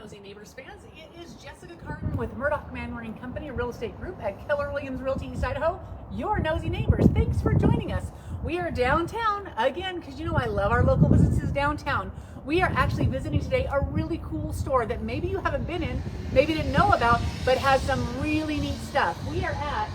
Nosy Neighbors fans. It is Jessica Carden with Murdoch Manwaring Company, a real estate group at Keller Williams Realty East Idaho. Your Nosy Neighbors. Thanks for joining us. We are downtown again because you know I love our local businesses downtown. We are actually visiting today a really cool store that maybe you haven't been in, maybe didn't know about, but has some really neat stuff. We are at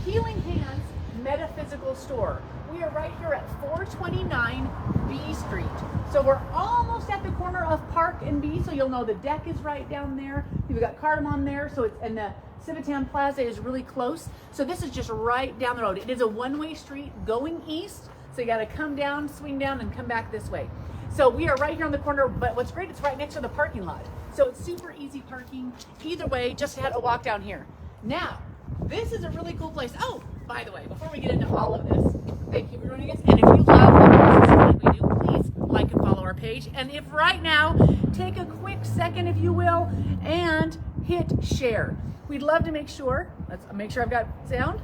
Healing Hands Metaphysical Store. We are right here at 429 B Street. So we're almost at the corner of Park and B, so you'll know the deck is right down there. You've got Cardamom there, so it's, and the Civitan Plaza is really close. So this is just right down the road. It is a one-way street going east, so you gotta come down, swing down, and come back this way. So we are right here on the corner, but what's great, it's right next to the parking lot. So it's super easy parking. Either way, just had a walk down here. Now, this is a really cool place. Oh, by the way, before we get into all of this, thank you for joining us. And if you love what businesses like we do, please like and follow our page. And if right now, take a quick second, if you will, and hit share. We'd love to make sure, let's make sure I've got sound.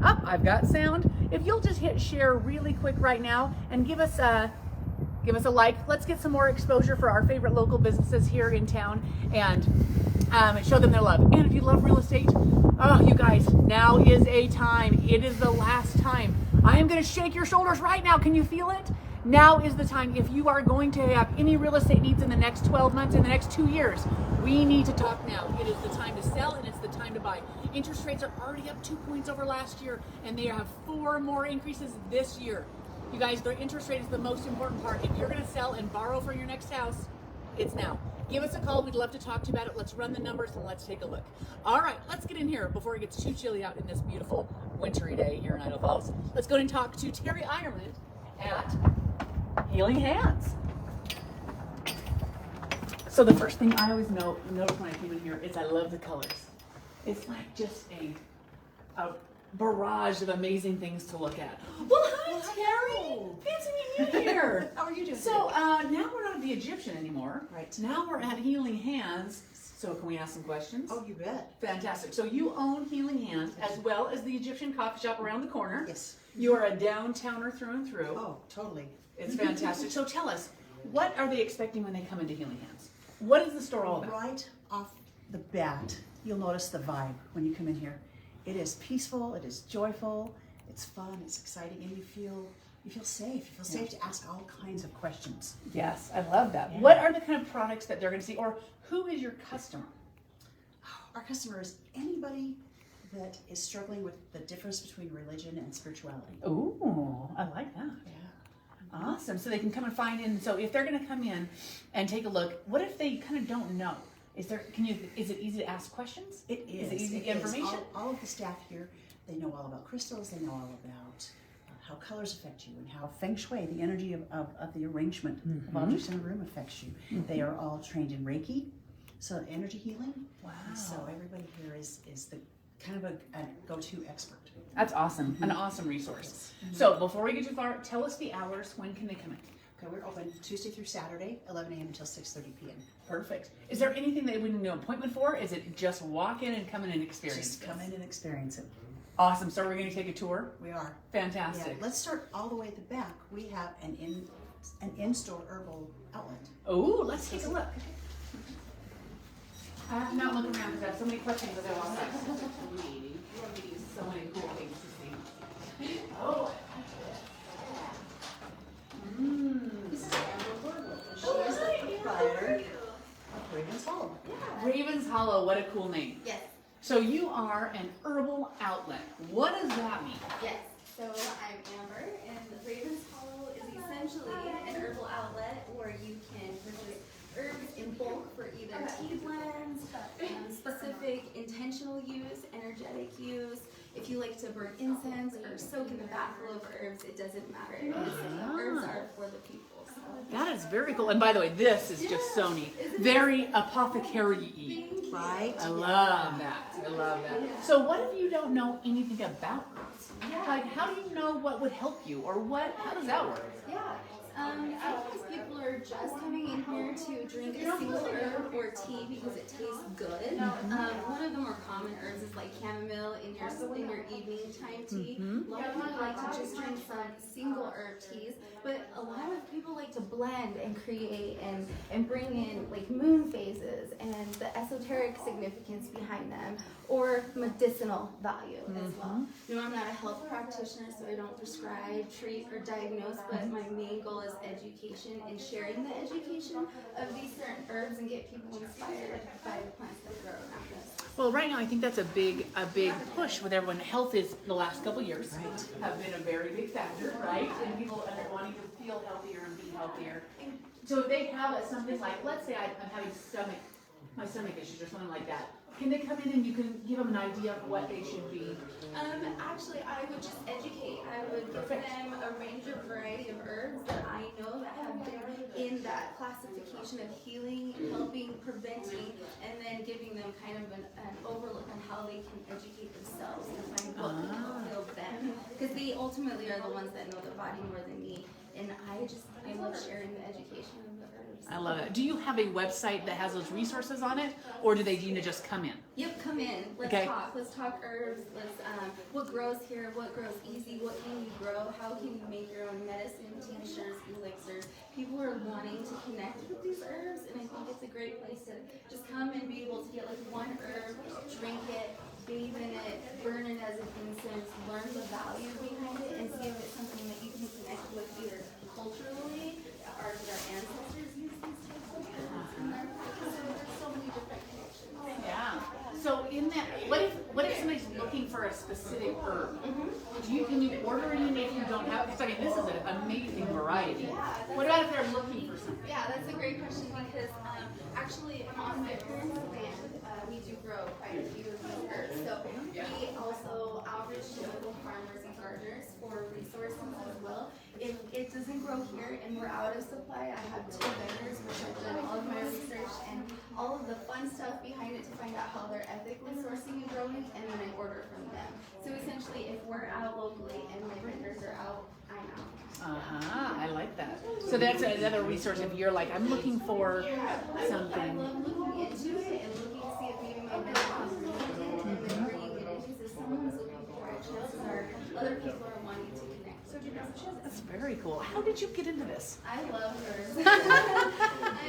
Oh, I've got sound. If you'll just hit share really quick right now and give us a like. Let's get some more exposure for our favorite local businesses here in town and show them their love. And if you love real estate, oh, you guys, now is a time. It is the last time. I am going to shake your shoulders right now. Can you feel it? Now is the time. If you are going to have any real estate needs in the next 12 months, in the next 2 years, we need to talk now. It is the time to sell and it's the time to buy. Interest rates are already up 2 points over last year, and they have 4 more increases this year. You guys, the interest rate is the most important part. If you're going to sell and borrow for your next house, it's now. Give us a call. We'd love to talk to you about it. Let's run the numbers and let's take a look. All right, let's get in here before it gets too chilly out in this beautiful wintry day here in Idaho Falls. Let's go and talk to Terri Ireland at Healing Hands. So the first thing I always notice when I come in here is I love the colors. It's like just a barrage of amazing things to look at. Well, hi, Terri. Fancy meeting you here. How are you doing? So now we're not at the Egyptian anymore. Right. Now we're at Healing Hands. So can we ask some questions? Oh, you bet. Fantastic. So you own Healing Hands as well as the Egyptian coffee shop around the corner. Yes. You are a downtowner through and through. Oh, totally. It's fantastic. So tell us, what are they expecting when they come into Healing Hands? What is the store all about? Right off the bat, you'll notice the vibe when you come in here. It is peaceful, it is joyful, it's fun, it's exciting, and you feel safe. You feel safe to ask all kinds of questions. Yes, I love that. Yeah. What are the kind of products that they're going to see, or who is your customer? Our customer is anybody that is struggling with the difference between religion and spirituality. Ooh, I like that. Yeah. Awesome. So they can come and find in. So if they're going to come in and take a look, what if they kind of don't know? Is it easy to ask questions? It is. Is it easy to get information? All of the staff here, they know all about crystals, they know all about how colors affect you and how feng shui, the energy of the arrangement of objects in a room affects you. They are all trained in Reiki, so energy healing. Wow. So everybody here is the kind of a go-to expert. That's awesome. An awesome resource. So before we get too far, tell us the hours. When can they come in? Okay, we're open Tuesday through Saturday, 11 a.m. until 6:30 p.m. Perfect. Is there anything that we need an appointment for? Is it just walk in and come in and experience Just come in and experience it. Awesome. So we're going to take a tour? We are. Fantastic. Yeah, let's start all the way at the back. We have an in-store herbal outlet. Oh, let's take a look. I have to not look around because I have so many questions as I walk by. So many cool things to see. Oh, This is Amber Lerwill. She is the proprietor of Ravens Hollow. Ravens Hollow, what a cool name. Yes, So you are an herbal outlet. What does that mean? yes. So I'm Amber, and Ravens Hollow is essentially an herbal outlet where you can purchase herbs in bulk for either tea blends, specific intentional use, energetic use. If you like to burn incense or soak in the bath full of herbs, it doesn't matter. Herbs are for the people. So. That is very cool. And by the way, this is just so neat. Very apothecary-y. Right? I love that. I love that. So what if you don't know anything about herbs? Like, how do you know what would help you, or how does that work? Yeah. Sometimes people are just coming in here to drink a single herb or tea because it tastes good. One of the more common herbs is like chamomile in your evening time tea. A lot of people like to just drink some single herb teas, but a lot of people like to blend and create and bring in like moon phases and the esoteric significance behind them, or medicinal value as well. You know, I'm not a health practitioner, so I don't prescribe, treat, or diagnose, but my main goal is education and sharing the education of these certain herbs and get people inspired by the plants that grow around us. Well, right now I think that's a big push with everyone. Health is the last couple years have been a very big factor, right? And people are wanting to feel healthier and be healthier. So if they have something like, let's say I'm having my stomach issues or something like that. Can they come in and you can give them an idea of what they should be? Actually, I would just educate. I would give them a range of variety of herbs that I know that have been in that classification of healing, helping, preventing, and then giving them kind of an overlook on how they can educate themselves and find what can help heal them. Because they ultimately are the ones that know their body more than me. And I love sharing the education of the herbs. I love it. Do you have a website that has those resources on it, or do they need to just come in? Yep, come in. Let's talk. Let's talk herbs. Let's what grows here, what grows easy, what can you grow, how can you make your own medicine, tinctures, elixirs. People are wanting to connect with these herbs, and I think it's a great place to just come and be able to get like one herb, drink it, bathe in it, burn it as an incense, learn the value behind it, and see if it's something that you can connect with either culturally, or did our ancestors use these types of herbs in their practice? So there's so many different connections. Yeah. So in that, what if somebody's looking for a specific herb? Can you order it in if you don't have? Because I mean, this is an amazing variety. What about if they're looking for something? Yeah, that's a great question because actually on my parents' land, we do grow quite a few of these herbs. So we also outreach to local farmers and gardeners for resources as well. If it doesn't grow here and we're out of supply, I have 2 vendors which I've done all of my research and all of the fun stuff behind it to find out how they're ethically sourcing and growing, and then I order from them. So essentially, if we're out locally and my vendors are out, I'm out. I like that. So that's another resource if you're like, I'm looking for something. I love looking into it and looking to see if maybe my vendor is related, and then bringing it into if someone's looking for it, chances are other people are wanting to connect. So That's very cool. How did you get into this? I love herbs. I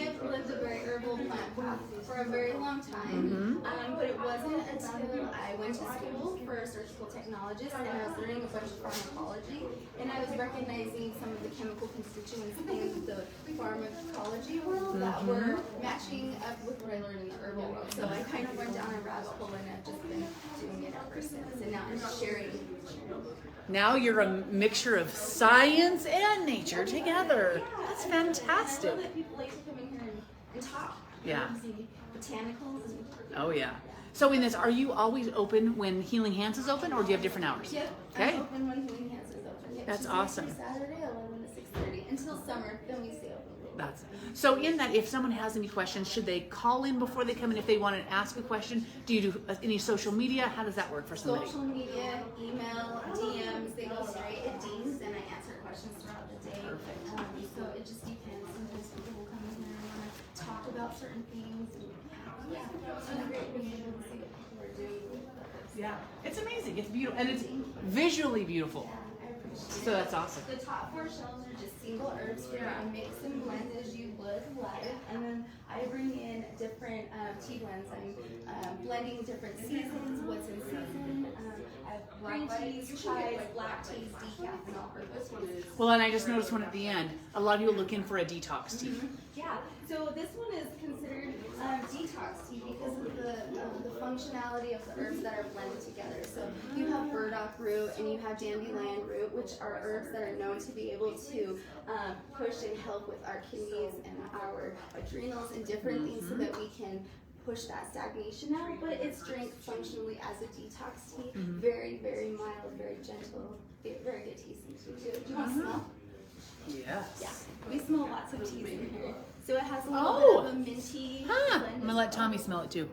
have lived a very herbal plant path for a very long time, but it wasn't until I went to school for a surgical technologist and I was learning a bunch of pharmacology, and I was recognizing some of the chemical constituents in the pharmacology world that were matching up with what I learned in the herbal world. So I kind of went down a rabbit hole and I've just been doing it ever since, and now I'm sharing. Now you're a mixture of science and nature together. That's fantastic. I love that people like to come in here and talk. Yeah. Botanicals. And Oh yeah. So in this, are you always open when Healing Hands is open, or do you have different hours? Yep. Okay. I'm open when Healing Hands is open. Yep. That's Tuesday awesome. through Saturday, 11 to 6:30 until summer. Then we stay open. That's so. In that, if someone has any questions, should they call in before they come in? If they want to ask a question, do you do any social media? How does that work for somebody? Social media, email, DMs, they go straight at Dean's, and I answer questions throughout the day. So it just depends. Sometimes people will come in here and want to talk about certain things. Yeah, it's been great being able to see what people are doing with this. Yeah, it's amazing. It's beautiful, and it's visually beautiful. Yeah, I appreciate So it. that's awesome. The top 4 shelves are just single herbs here. I mix and blend as you would like, and then I bring in different tea blends. I'm blending different seasons, what's in season. I have green teas, chais, black teas, decaf, and all herbal teas. Well, and I just noticed one at the end. A lot of you are looking for a detox tea. Yeah, so this one is considered detox tea because of the functionality of the herbs that are blended together. So you have burdock root and you have dandelion root, which are herbs that are known to be able to push and help with our kidneys and our adrenals and different things so that we can push that stagnation out. But it's drank functionally as a detox tea. Very, very mild, very gentle, very good tea. Do you want to smell? Yes. Yeah, we smell lots of teas in here. So it has a little bit of a minty Huh. blend. I'm gonna let Tommy smell it too.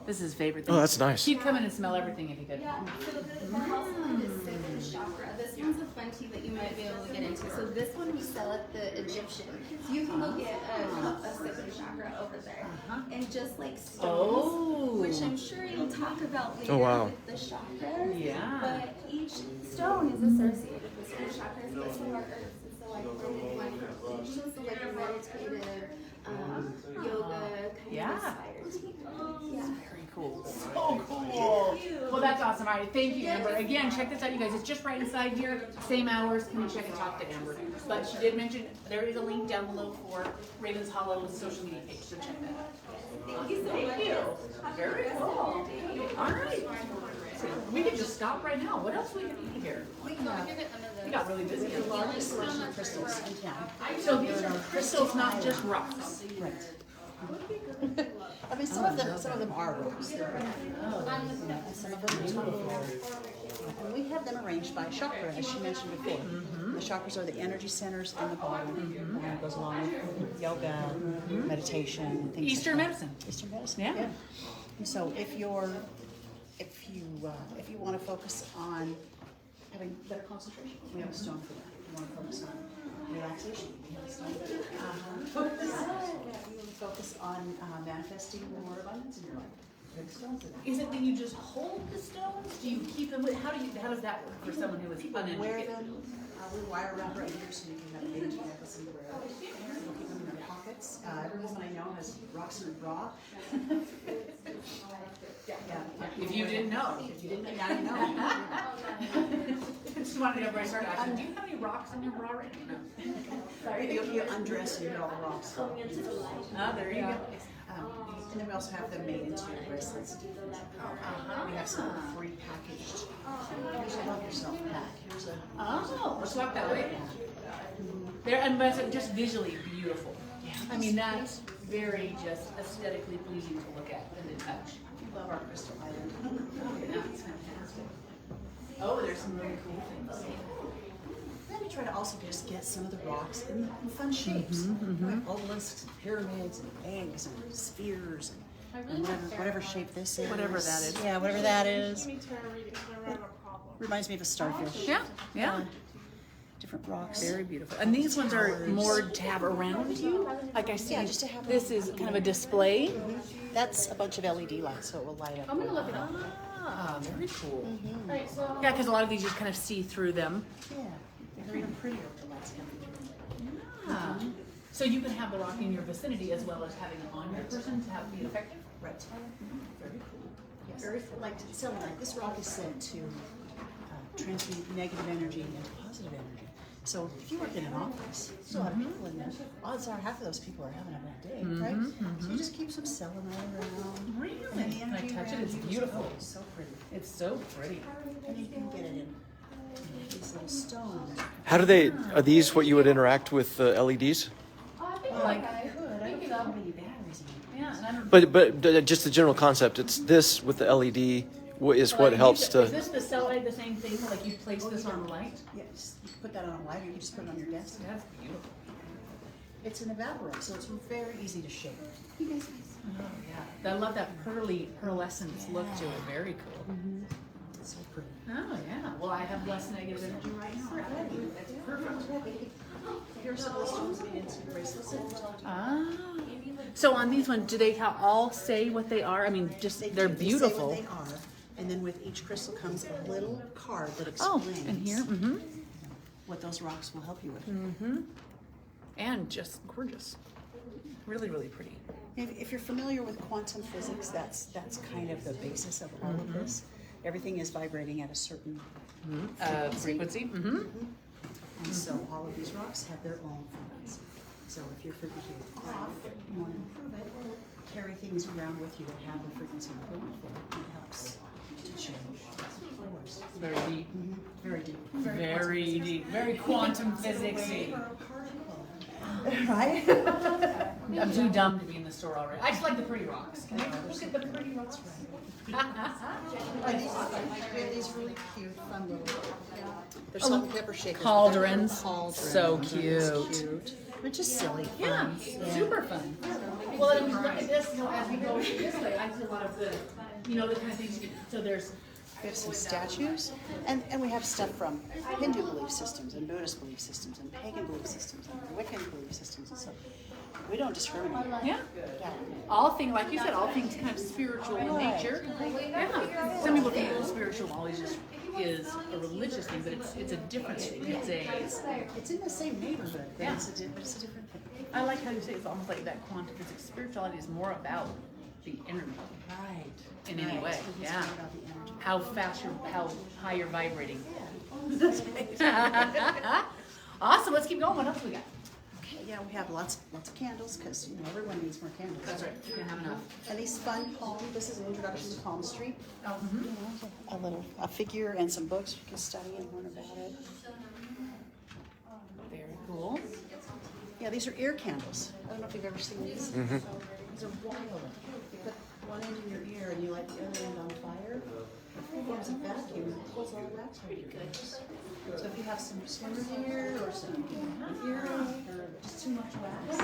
This is his favorite thing. Oh, that's nice. He'd come in and smell everything if he could. Yeah, so the house blend is cinnamon chakra. This one's a fun tea that you might be able to get into. So this one we sell at the Egyptian. So you can go get a second chakra over there. And just like stones, which I'm sure you'll talk about later with the chakras. Yeah. But each stone is associated with certain chakras, but so are herbs. And so I blended one for each. So like a meditative, yoga kind of inspired tea. Yeah. Very cool. So cool. Well, that's awesome. All right, thank you, Amber. Again, check this out, you guys. It's just right inside here. Same hours. Come and check and talk to Amber. But she did mention there is a link down below for Ravens Hollow's social media page, so check that out. Thank you so much. Thank you. Very cool. All right. We could just stop right now. What else we can eat here? We got really busy. The largest selection of crystals in town. So these are crystals, not just rocks. Right. I mean, some of them are rocks. And some of them are beautiful. And we have them arranged by chakra, as she mentioned before. The chakras are the energy centers in the body. And that goes along with yoga, meditation, things Eastern like medicine. that. Eastern medicine. Yeah. And so if you want to focus on having better concentration, we have a stone for that. If you want to focus on relaxation, we have a stone for that. If you want to focus on manifesting more abundance in your life, we have stones for that. Is it that you just hold the stones? Do you keep them? How does that work for someone who is Wear uneducated? them. We wire around right here so you can have a dainty necklace and wear it. We'll keep them in their pockets. Every woman I know has rocks in her bra. If you didn't know. Now you know. Just wanted everybody to start asking, do you have any rocks in your bra right now? Sorry, you undress and you get all the rocks. Oh, there you go. And then we also have them made into bracelets. We have some free packaged. Here's a help yourself pack. Here's a. Oh, let's walk that way. There, and but it's just visually beautiful. I mean, that's very just aesthetically pleasing to look at and to touch. We love our crystal island. Oh, yeah, it's fantastic. Oh, there's some really cool things. Then we try to also just get some of the rocks in fun shapes. We have obelisks, and pyramids, and eggs, and spheres, and whatever shape this is. Whatever that is. Yeah, whatever that is. Reminds me of a starfish. Yeah, yeah. Different rocks. Very beautiful. And these ones are more to have around you. Like I see, Yeah, just to have this is kind of a display. That's a bunch of LED lights, so it will light up. I'm gonna look it up. Ah, very cool. Yeah, because a lot of these you kind of see through them. Yeah, they're even prettier with the lights coming through. Ah. So you can have the rock in your vicinity as well as having it on your person to have it be effective. Right. Very cool. Yes. Like selenite. This rock is said to transmute negative energy into positive energy. So if you work in an office, there's a lot of people in there. Odds are half of those people are having a bad day, right? So you just keep some selenite around. Really? And then the Can I energy touch it? around It's you is- beautiful. oh, it's so pretty. It's so pretty. And you can get it in these little stones. How do they, are these what you would interact with the LEDs? Like, I don't think how many batteries in it. yeah, and I don't. But just the general concept, it's this with the LED is what helps Is to, this the selenite the same thing? Like you place this on the light? Yeah, just you put that on a light, or you can just put it on your desk. That's beautiful. It's an evaporate, so it's very easy to shape. Oh yeah, I love that pearlescence look to it. Very cool. It's so pretty. Oh yeah. Well, I have less negative energy right now. That's perfect. Here's some of the stones made into bracelets. Ah. So on these ones, do they all say what they are? I mean, just they're They say beautiful. what they are, and then with each crystal comes a little card that Oh, explains and here, mm-hmm. what those rocks will help you with. And just gorgeous. Really, really pretty. If you're familiar with quantum physics, that's kind of the basis of all of this. Everything is vibrating at a certain Frequency. Mm-hmm. and so all of these rocks have their own frequency. So if you're frequency off, you want to improve it, carry things around with you that have the frequency you want for it. It helps to change. Very deep. Very deep. Very deep. Very quantum physics-y. Right? I'm too dumb to be in the store already. I just like the pretty rocks. Can I look at the pretty rocks? We have these really cute, fun little. They're salt and pepper shakers. Cauldrons. Cauldrons. So cute. They're just silly. Yeah, fun. super fun. Well, and look at this, as we go this way, I see a lot of the, the kind of things. So there's We have some statues, and we have stuff from Hindu belief systems, and Buddhist belief systems, and pagan belief systems, and Wiccan belief systems, and so we don't discriminate. Yeah. Yeah. All things, like you said, all things kind of spiritual in nature. Yeah. Some people think spiritual always just is a religious thing, but it's a different thing. It's in the same neighborhood, but Yeah. it's a different thing. I like how you say it's almost like that quantum physics. Spirituality is more about the energy Right. in any way. It's Yeah. more about the energy. How fast how high you're vibrating. Awesome. Let's keep going. What else we got? Okay, yeah, we have lots of candles because everyone needs more candles. That's right. We can have enough. And these fun palm. This is an introduction to palmistry. Oh, A figure and some books you can study and learn about it. very cool. Yeah, these are ear candles. I don't know if you've ever seen these. These are wild. You put one end in your ear and you light the other end on fire. It forms a vacuum and pulls all the wax out of your ears. So if you have some swimmer ear or some earring or just too much wax,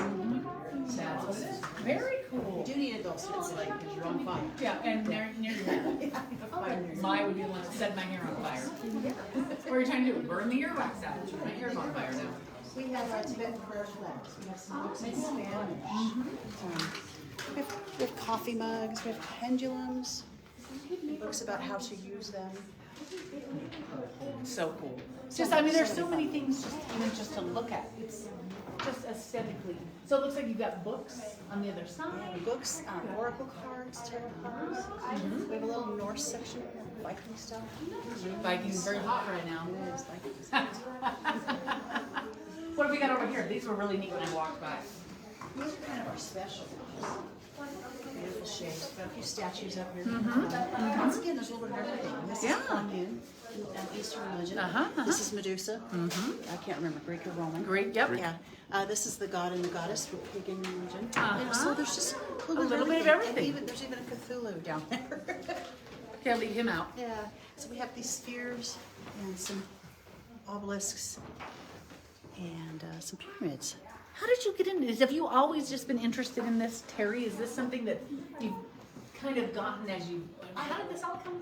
That's very cool. you do need adults to light because you're on fire. Yeah, and near your head. Mine would be the one that set my hair on fire. What are you trying to do? Burn the earwax out. My hair's on fire now. We have Tibetan prayer flags. We have some books in Spanish. We have coffee mugs. We have pendulums. Books about how to use them. So cool. Just, I mean, there's so many things just even just to look at. It's just aesthetically. So it looks like you've got books on the other We side. have books, oracle cards, tarot cards. We have a little Norse section here, Viking stuff. Viking's very hot right now. It is Viking. What have we got over here? These were really neat when I walked by. These are kind of our special ones. Beautiful shapes. Got a few statues up here. Once again, there's a little bit of everything. This Yeah. is Kuan Yin, Eastern religion. This is Medusa. I can't remember, Greek or Roman. Great, yep. Yeah. This is the god and the goddess with pagan religion. Uh-huh. So there's just a little bit of And everything. even, there's even a Cthulhu down there. Can't leave him out. Yeah. So we have these spheres and some obelisks and some pyramids. How did you get into this? Have you always just been interested in this, Terry? Is this something that you've kind of gotten as you... How did this all come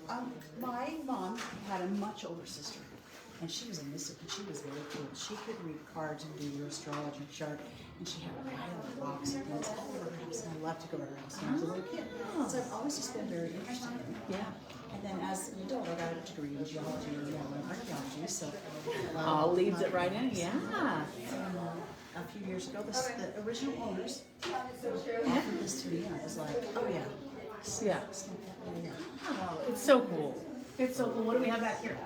about? My mom had a much older sister, and she was a mystic, and she was very cool. She could read cards and do your astrology chart, and she had wild rocks and things all over her house, and I loved to go to her house when I was a little kid. So I've always just been very interested in it. Yeah. And then as an adult, I got a degree in geology and archaeology, so... All leads it right in. Yeah. A few years ago, the original owners offered this to me, and I was like, oh yeah. Yeah. Oh, it's so cool. It's so cool. What do we have back here?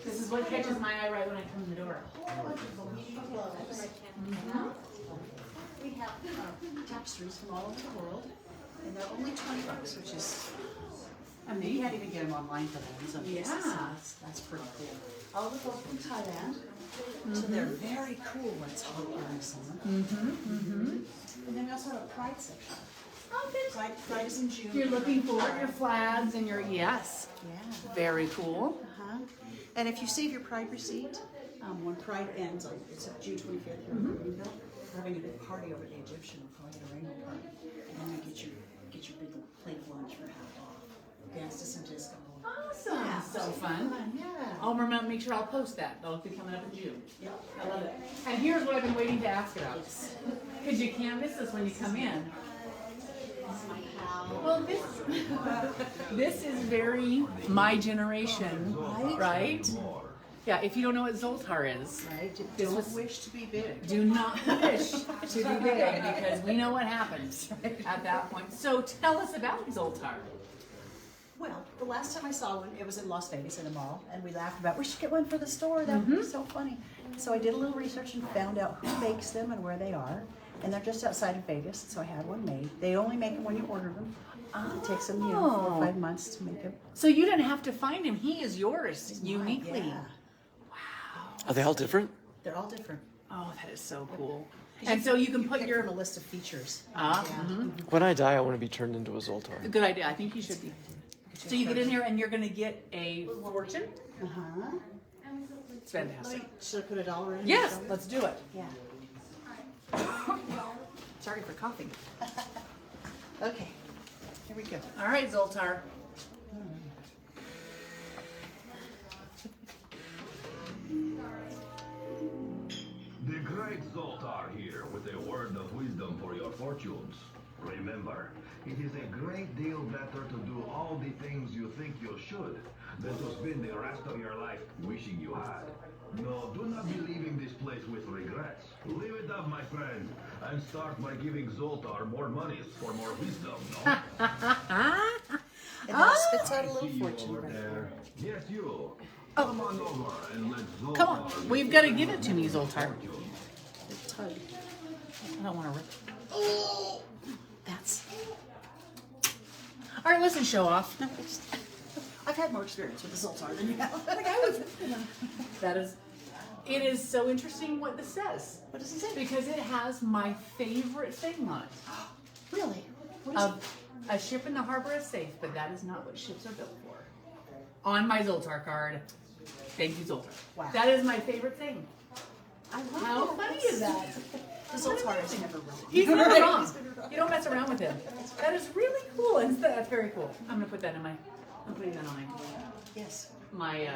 This is what catches my eye right when I come in the door. We have tapestries from all over the world, and they're only $20, which is, I mean, you can't even get them online for them. So that's pretty cool. All of them from Thailand, so they're very cool when it's hot here in the summer. And then we also have a pride section. Pride is in June. You're looking for your flags and your yes. Yeah. Very cool. And if you save your Pride receipt, when Pride ends, it's June 25th here in Greenville, we're having a big party over at the Egyptian. We're calling it a rainbow party. And then you get your big plate of lunch for half off. Dance to some disco. Awesome. Yeah. So fun. Yeah. I'll remember, make sure I'll post that. That'll be coming up in June. Yep. I love it. And here's what I've been waiting to ask about. Because you can't miss this when you come in. Well, this is very my generation, right? Yeah, if you don't know what Zoltar is, Right? This Don't was- wish to be big. do not wish to be big because we know what happens at that point. So tell us about Zoltar. Well, the last time I saw one, it was in Las Vegas in a mall, and we laughed about, we should get one for the store. That would be so funny. So I did a little research and found out who makes them and where they are. And they're just outside of Vegas, so I had one made. They only make them when you order them. It takes them, 4 or 5 months to make them. So you didn't have to find him. He is yours uniquely. Yeah. Are they all different? They're all different. Oh, that is so cool. And so you can put pick your... from a list of features. When I die, I want to be turned into a Zoltar. Good idea. I think you should be. So you get in here and you're going to get a fortune. It's fantastic. Should I put $1 in? Yes, let's do it. Yeah. Sorry for coughing. Okay. Here we go. All right, Zoltar. Great Zoltar here with a word of wisdom for your fortunes. Remember, it is a great deal better to do all the things you think you should than to spend the rest of your life wishing you had. No, do not be leaving this place with regrets. Live it up, my friend, and start by giving Zoltar more monies for more wisdom, no? And that spits out a little See you fortune over right there. there. Yes, you. Come on over and let Zoltar Come on, we've got to give it to me, Zoltar. Tug. I don't want to rip. That's. All right, listen, show off. I've had more experience with the Zoltar than you have. That is. It is so interesting what this says. What does it say? Because it has my favorite thing on it. Really? What is it? A ship in the harbor is safe, but that is not what ships are built for. On my Zoltar card. Thank you, Zoltar. Wow. That is my favorite thing. I love How that. funny That's- is that? The Zoltar is never wrong. He's never Right? wrong. He's never wrong. You don't mess around with him. That is really cool. That's very cool. I'm gonna put that in my. I'm putting that on Yes. my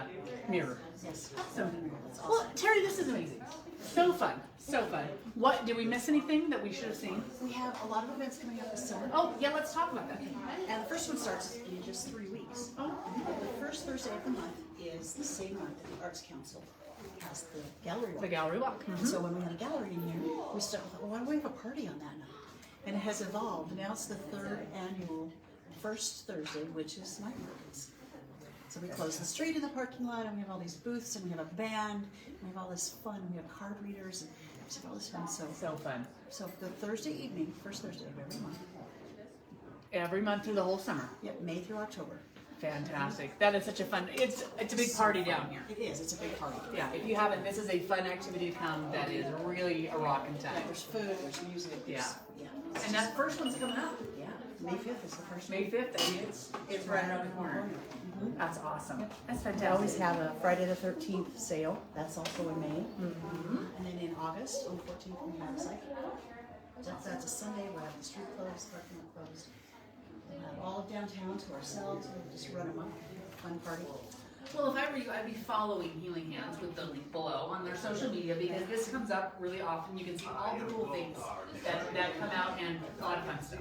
mirror. Yes. So, That's awesome. well, Terry, this is amazing. So fun. So fun. What? Did we miss anything that we should have seen? We have a lot of events coming up this summer. Oh, yeah. Let's talk about that. And the first one starts in just 3 weeks. Oh. The first Thursday of the month is the same month that the Arts Council has the gallery walk. The gallery walk. And so when we had a gallery in here, we started, well, why don't we have a party on that night? And it has evolved. Now it's the third annual first Thursday, which is night markets. So we close the street in the parking lot, and we have all these booths, and we have a band, and we have all this fun. We have card readers, and we have all this fun. So fun. So the Thursday evening, first Thursday of every month, Every month through the whole summer. yep, May through October. Fantastic. That is such a fun. It's a big party down here. It is. It's a big party. Yeah. If you haven't, this is a fun activity to come. That is really a rockin' Yeah, time. there's food, there's music. Yeah. Yeah. And that first one's coming up. Yeah. May 5th is the first May one. 5th. I mean, it's right around the corner. That's awesome. That's We fantastic. always have a Friday the 13th sale. That's also in May. And then in August, on the 14th, we have a cycle. That's a Sunday. We'll have the street closed, parking lot closed. We'll have all of downtown to ourselves. We'll just run them up. Fun party. Well, if I were you, I'd be following Healing Hands with the link below on their social media because this comes up really often. You can see all the cool things that come out and a lot of fun stuff.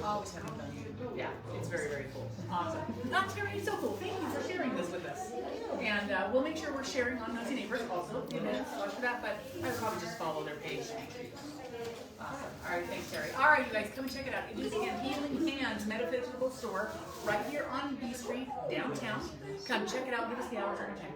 Always having fun. Yeah, it's very, very cool. Awesome. Terry, it's so cool. Thank you for sharing this with us. And we'll make sure we're sharing on Knowsy Neighbors also. The events, watch for that, but I would probably just follow their page. Awesome. All right, thanks, Terry. All right, you guys, come and check it out. It is again Healing Hands Metaphysical Store right here on B Street, downtown. Come check it out. Give us the hours and time.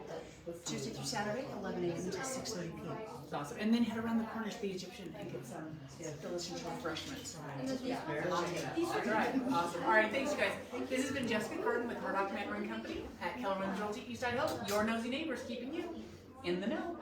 Tuesday through Saturday, 11 a.m. to 6:30 p.m. It's awesome. And then head around the corner to the Egyptian and get some delicious refreshments. Yeah, very All right, awesome. All right, thanks, you guys. This has been Jessica Carden with Murdoch Mandarin Company at Keller Williams Realty East Idaho. Your nosy neighbors keeping you in the know.